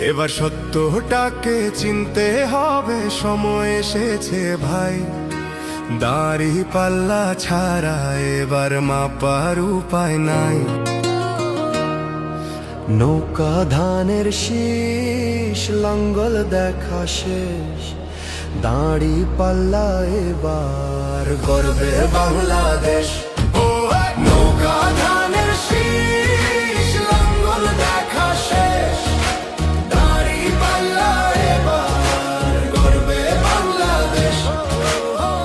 এবার সত্যটাকে চিনতে হবে, সময় এসেছে ভাই। দাড়ি পাল্লা ছাড়া এবার মাপার উপায় নাই। নৌকা ধানের শীষ, লাঙ্গল দেখা শেষ, দাড়ি পাল্লা এবার গর্বে বাংলাদেশ। নৌকা ধানের শীষ, লাঙ্গল দেখা শেষ, দাড়ি পাল্লা এবার গর্বে বাংলাদেশ।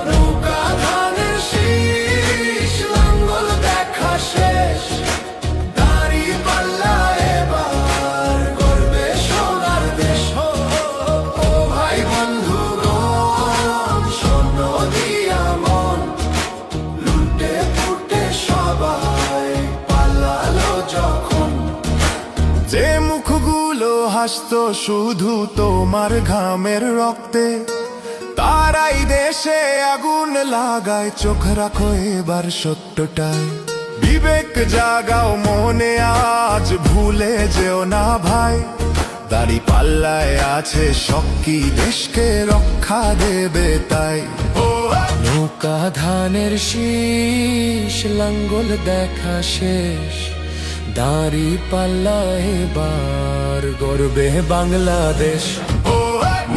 নৌকা ধানের শীষ, লাঙ্গল দেখা শেষ, দাড়ি পাল্লা এবার গর্বে সোনার দেশ। ও ভাই বন্ধুগণ, শোন দিয়া মন, লুটে পুটে সবাই পালালো যখন। যে মুখগুলো হাসতো শুধু তোমার ঘামের রক্তে, তারাই দেশে আগুন লাগায়। চোখ রাখো এবার সত্যটায়, বিবেক জাগাও মনে, আজ ভুলে যেও না ভাই। দাড়ি পাল্লায় আছে শক্তি, দেশকে রক্ষা দেবে তাই। নৌকা ধানের শীষ, লাঙ্গল দেখা শেষ, দাড়ি পাল্লা এবার গর্বে বাংলাদেশ।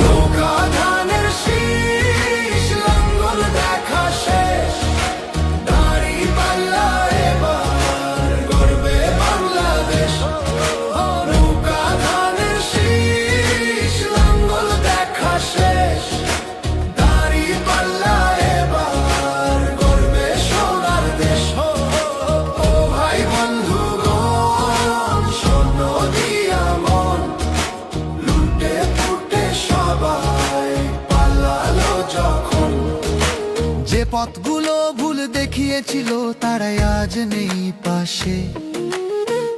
নৌকা ধানের শীষ, লাঙ্গল দেখা শেষ, দাড়ি পাল্লা এবার গর্বে বাংলাদেশ। নৌকা ধানের শীষ, লাঙ্গল দেখা শেষ, দাড়ি পাল্লা এবার গর্বে সোনার দেশ। ও ভাই বন্ধুগণ, শোন দিয়া মন, লুটে পুটে সবাই পালালো যখন। যে পথগুলো ভুল দেখিয়েছিল তারাই আজ নেই পাশে,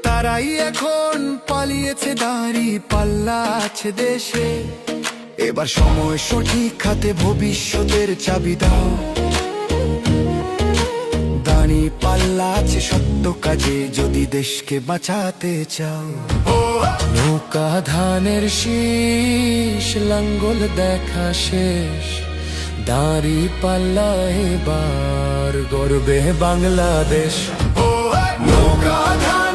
তারাই এখন পালিয়েছে, দাড়ি পাল্লা আছে দেশে। এবার সময় সঠিক হাতে, ভবিষ্যতের চাবি দাও। দাড়ি পাল্লা আছে সত্য কাজে, যদি দেশকে বাঁচাতে চাও। নৌকা ধানের শীষ, লাঙ্গল দেখা শেষ, দাড়ি পাল্লা এবার গর্বে বাংলাদেশ। নৌকা ধানের